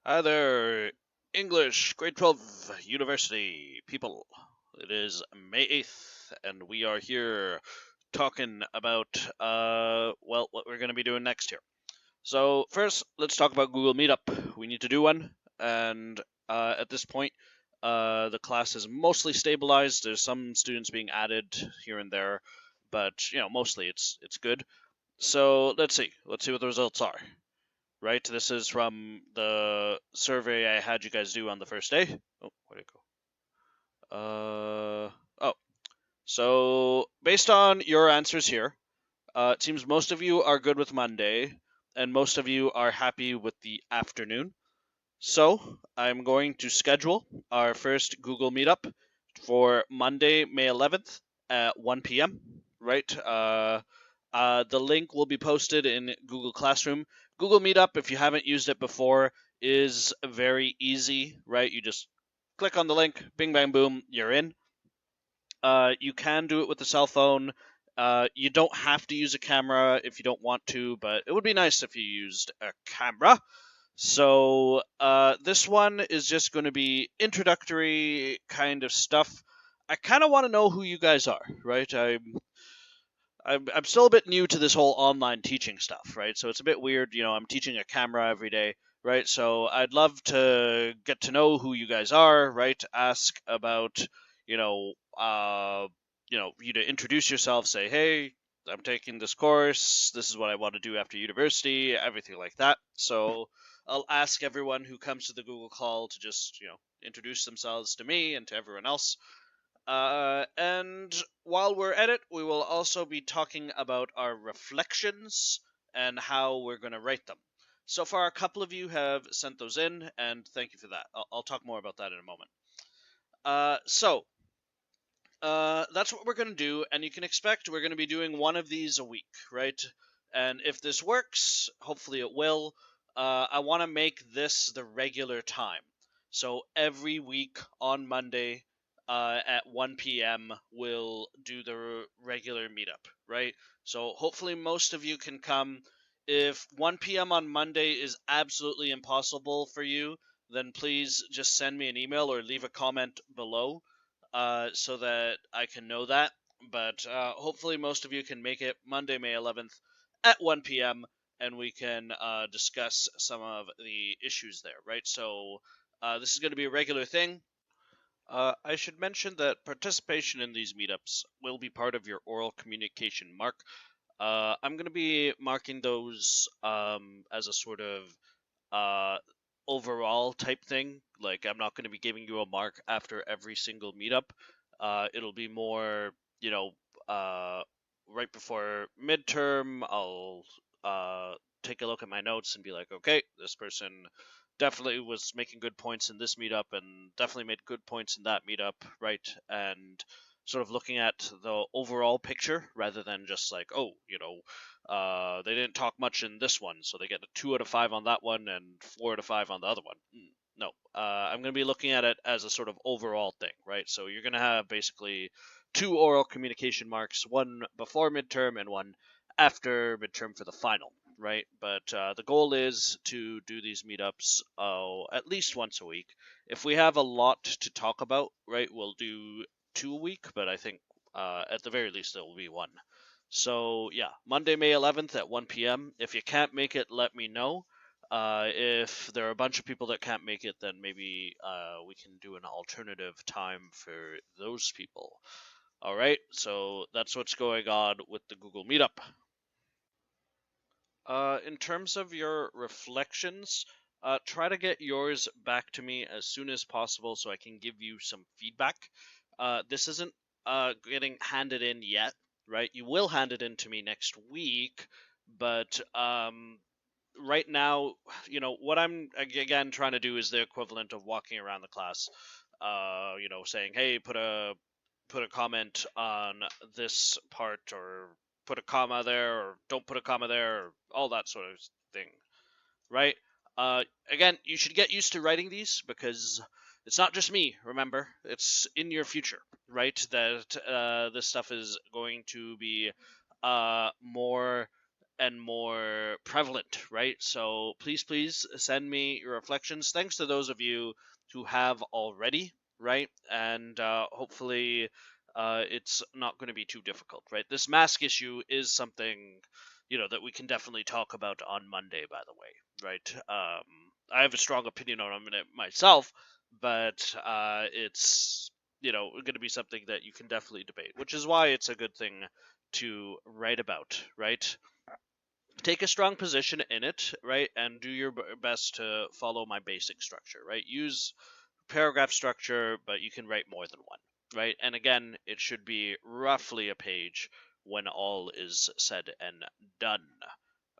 Hi there, English, grade 12, university people. It is May 8th, and we are here talking about, what we're going to be doing next here. So, first, let's talk about Google Meetup. We need to do one, and at this point, the class is mostly stabilized. There's some students being added here and there, but, mostly it's good. So, let's see. Let's see what the results are. Right? This is from the survey I had you guys do on the first day. Oh, where'd it go? Oh. So, based on your answers here, it seems most of you are good with Monday, and most of you are happy with the afternoon. So, I'm going to schedule our first Google Meetup for Monday, May 11th at 1 p.m. Right? The link will be posted in Google Classroom. Google Meetup, if you haven't used it before, is very easy, right? You just click on the link, bing, bang, boom, you're in. You can do it with a cell phone. You don't have to use a camera if you don't want to, but it would be nice if you used a camera. So this one is just going to be introductory kind of stuff. I kind of want to know who you guys are, right? I'm still a bit new to this whole online teaching stuff, right? So it's a bit weird. I'm teaching a camera every day, right? So I'd love to get to know who you guys are, right? Ask about, you know, uh, you to introduce yourself, say, hey, I'm taking this course. This is what I want to do after university, everything like that. So I'll ask everyone who comes to the Google call to just, introduce themselves to me and to everyone else. And while we're at it, we will also be talking about our reflections and how we're going to write them. So far, a couple of you have sent those in, and thank you for that. I'll talk more about that in a moment. That's what we're going to do, and you can expect we're going to be doing one of these a week, right? And if this works, hopefully it will, I want to make this the regular time. So every week on Monday at 1 p.m., we'll do the regular meetup, right? So hopefully most of you can come. If 1 p.m. on Monday is absolutely impossible for you, then please just send me an email or leave a comment below so that I can know that. But hopefully, most of you can make it Monday, May 11th at 1 p.m., and we can discuss some of the issues there, right? So, this is going to be a regular thing. I should mention that participation in these meetups will be part of your oral communication mark. I'm going to be marking those as a sort of uh, overall type thing. Like, I'm not going to be giving you a mark after every single meetup. It'll be more, uh, right before midterm, I'll take a look at my notes and be like, okay, this person definitely was making good points in this meetup and definitely made good points in that meetup, right? And sort of looking at the overall picture rather than just like, oh, they didn't talk much in this one, so they get a 2 out of 5 on that one and 4 out of 5 on the other one. No, I'm going to be looking at it as a sort of overall thing, right? So you're going to have basically 2 oral communication marks, one before midterm and one after midterm for the final, right? But the goal is to do these meetups at least once a week. If we have a lot to talk about, right, we'll do 2 a week, but I think at the very least it will be one. So yeah, Monday, May 11th at 1 p.m. If you can't make it, let me know. If there are a bunch of people that can't make it, then maybe we can do an alternative time for those people. All right, so that's what's going on with the Google Meetup. In terms of your reflections, try to get yours back to me as soon as possible so I can give you some feedback. This isn't getting handed in yet, right? You will hand it in to me next week, but right now, what I'm again trying to do is the equivalent of walking around the class, saying, "Hey, put a comment on this part, or put a comma there, or don't put a comma there, or all that sort of thing, right?" Again, you should get used to writing these because it's not just me. Remember, it's in your future, right? That this stuff is going to be more and more prevalent, right? So please send me your reflections. Thanks to those of you who have already, right? And hopefully it's not going to be too difficult, right? This mask issue is something, that we can definitely talk about on Monday, by the way, right? I have a strong opinion on it myself, but it's, going to be something that you can definitely debate, which is why it's a good thing to write about, right? Take a strong position in it, right? And do your best to follow my basic structure, right? Use paragraph structure, but you can write more than one, right? And again, it should be roughly a page when all is said and done.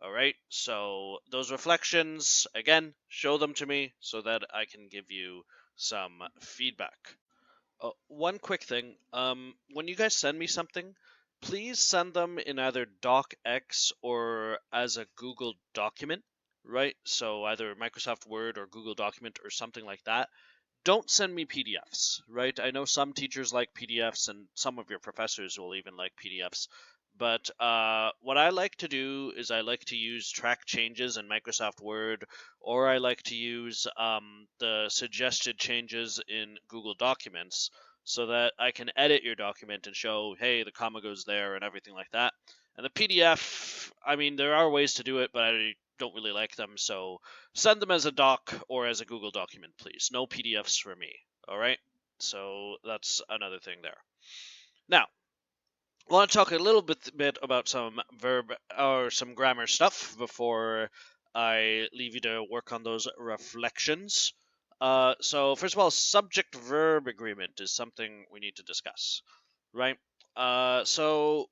All right, so those reflections, again, show them to me so that I can give you some feedback. One quick thing. When you guys send me something, please send them in either docx or as a Google document, right? So either Microsoft Word or Google document or something like that. Don't send me PDFs, right? I know some teachers like PDFs and some of your professors will even like PDFs. But what I like to do is I like to use track changes in Microsoft Word, or I like to use the suggested changes in Google Documents so that I can edit your document and show, hey, the comma goes there and everything like that. And the PDF, I mean, there are ways to do it, but I don't really like them, so send them as a doc or as a Google document, please. No PDFs for me, all right? So that's another thing there. Now, I want to talk a little bit about some verb or some grammar stuff before I leave you to work on those reflections. So first of all, subject-verb agreement is something we need to discuss, right? So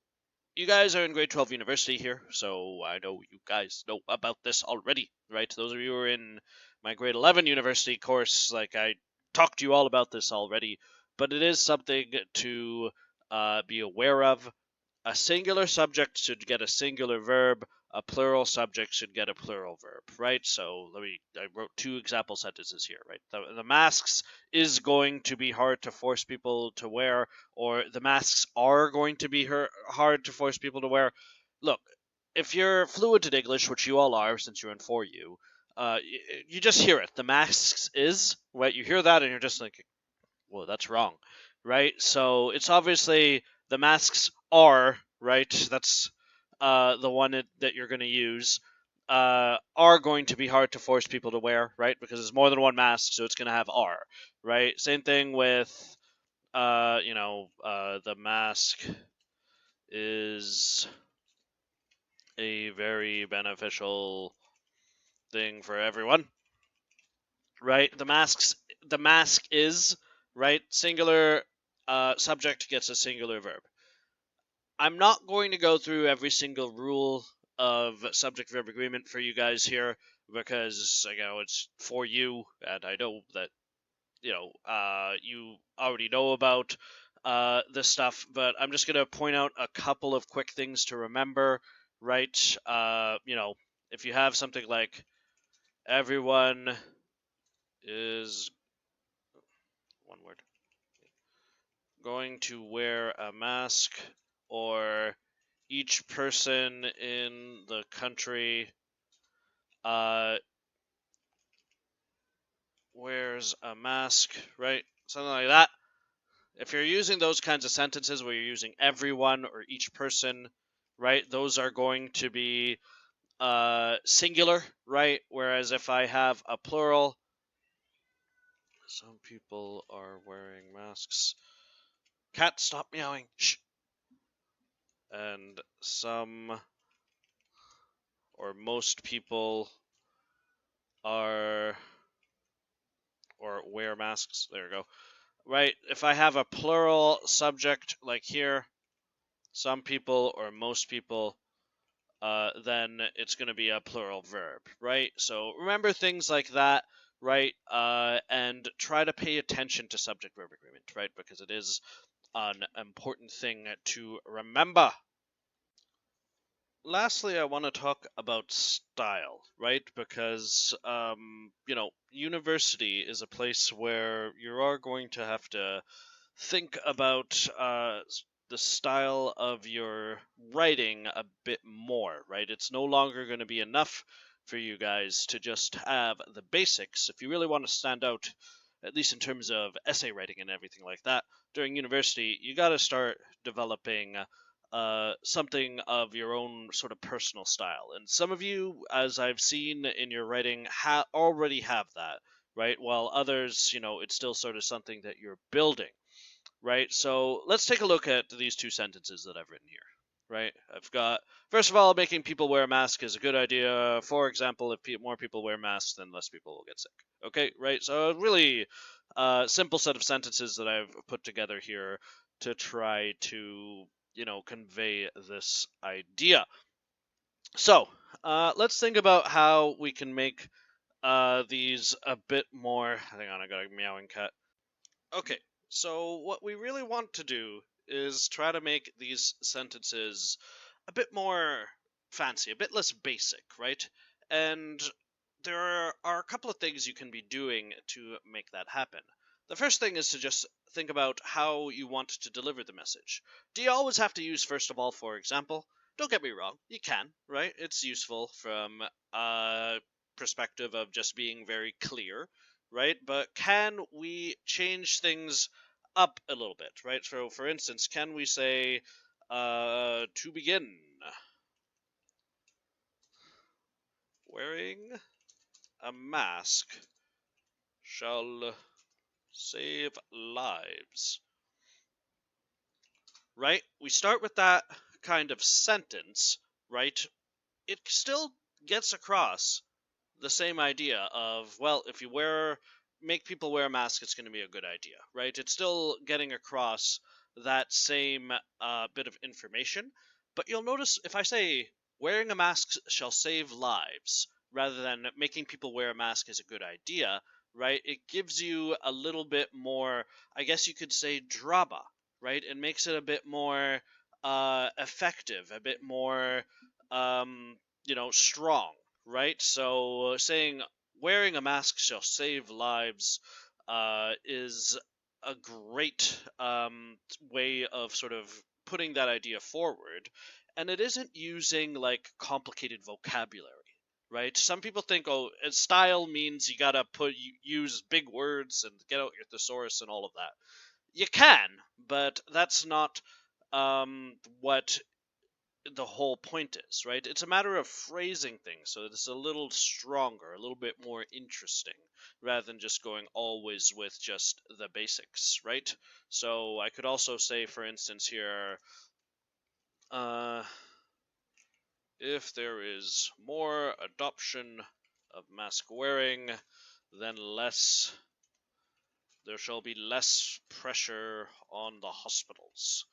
you guys are in grade 12 university here, so I know you guys know about this already, right? Those of you who are in my grade 11 university course, like I talked to you all about this already, but it is something to be aware of. A singular subject should get a singular verb. A plural subject should get a plural verb, right? So I wrote two example sentences here, right? The masks is going to be hard to force people to wear, or the masks are going to be hard to force people to wear. Look, if you're fluent in English, which you all are since you're in 4U, you just hear it. The masks is, right? You hear that and you're just like, well, that's wrong, right? So it's obviously the masks are, right? That's the one that you're going to use. Are going to be hard to force people to wear, right? Because there's more than one mask, so it's going to have are, right? Same thing with, the mask is a very beneficial thing for everyone, right? The mask is, right? Singular subject gets a singular verb. I'm not going to go through every single rule of subject-verb agreement for you guys here because it's for you, and I know that you already know about this stuff. But I'm just going to point out a couple of quick things to remember, right? If you have something like everyone is one word going to wear a mask, or each person in the country wears a mask, right? Something like that. If you're using those kinds of sentences where you're using everyone or each person, right, those are going to be singular, right? Whereas if I have a plural, some people are wearing masks. Cat, stop meowing. Shh. And some or most people are or wear masks. There we go. Right? If I have a plural subject like here, some people or most people, then it's going to be a plural verb, right? So remember things like that, right? And try to pay attention to subject-verb agreement, right? Because it is an important thing to remember. Lastly, I want to talk about style, right? Because, university is a place where you are going to have to think about the style of your writing a bit more, right? It's no longer going to be enough for you guys to just have the basics. If you really want to stand out, at least in terms of essay writing and everything like that, during university, you got to start developing something of your own sort of personal style. And some of you, as I've seen in your writing, already have that, right? While others, it's still sort of something that you're building, right? So let's take a look at these two sentences that I've written here, right? I've got, first of all, making people wear a mask is a good idea. For example, if more people wear masks, then less people will get sick. Okay, right? So a really simple set of sentences that I've put together here to try to, convey this idea. So let's think about how we can make these a bit more. Hang on, I got a meowing cat. Okay, so what we really want to do is try to make these sentences a bit more fancy, a bit less basic, right? And there are a couple of things you can be doing to make that happen. The first thing is to just think about how you want to deliver the message. Do you always have to use first of all, for example? Don't get me wrong, you can, right? It's useful from a perspective of just being very clear, right? But can we change things up a little bit, right? So, for instance, can we say, to begin, wearing a mask shall save lives, right? We start with that kind of sentence, right? It still gets across the same idea of, well, if you make people wear a mask, it's going to be a good idea, right? It's still getting across that same bit of information. But you'll notice if I say wearing a mask shall save lives rather than making people wear a mask is a good idea, right? It gives you a little bit more, I guess you could say, drama, right? It makes it a bit more effective, a bit more, strong, right? So saying wearing a mask shall save lives is a great way of sort of putting that idea forward. And it isn't using like complicated vocabulary, right? Some people think, oh, style means you gotta use big words and get out your thesaurus and all of that. You can, but that's not what the whole point is, right? It's a matter of phrasing things so it's a little stronger, a little bit more interesting, rather than just going always with just the basics, right? So I could also say, for instance, here, if there is more adoption of mask wearing, then there shall be less pressure on the hospitals.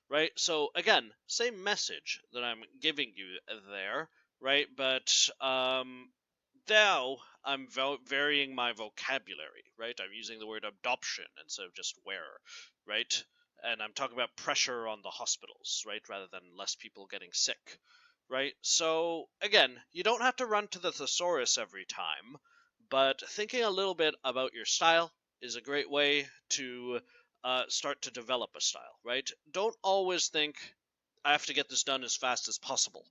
Right? So again, same message that I'm giving you there, right? But now I'm varying my vocabulary, right? I'm using the word adoption instead of just wear, right? And I'm talking about pressure on the hospitals, right? Rather than less people getting sick, right? So again, you don't have to run to the thesaurus every time, but thinking a little bit about your style is a great way to start to develop a style, right? Don't always think I have to get this done as fast as possible,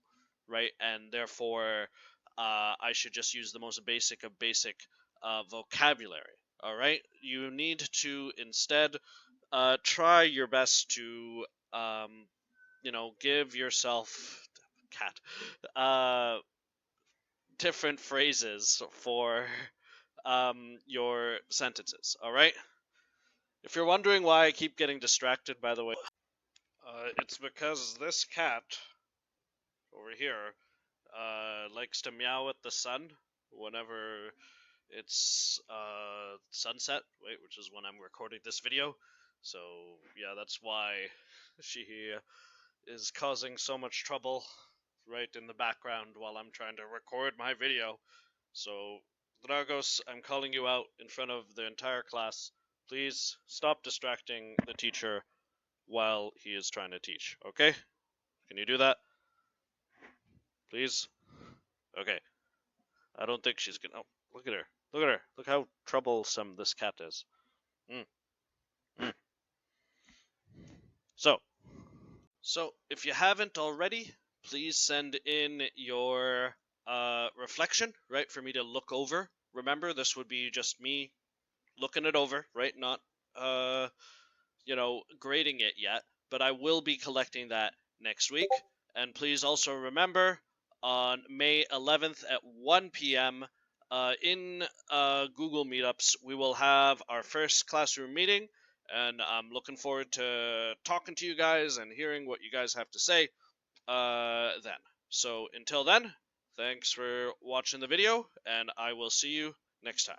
right? And therefore, I should just use the most basic of basic vocabulary. All right, you need to instead try your best to, give yourself cat different phrases for your sentences. All right. If you're wondering why I keep getting distracted, by the way, it's because this cat over here likes to meow at the sun whenever it's sunset, wait, which is when I'm recording this video. So yeah, that's why she is causing so much trouble right in the background while I'm trying to record my video. So Dragos, I'm calling you out in front of the entire class. Please stop distracting the teacher while he is trying to teach, okay? Can you do that? Please? Okay. I don't think she's gonna... Oh, look at her. Look at her. Look how troublesome this cat is. Mm. Mm. So, So if you haven't already, please send in your reflection, right, for me to look over. Remember, this would be just me looking it over, right? Not grading it yet, but I will be collecting that next week. And please also remember, on May 11th at 1 p.m. In Google Meetups, we will have our first classroom meeting, and I'm looking forward to talking to you guys and hearing what you guys have to say then. So until then, thanks for watching the video, and I will see you next time.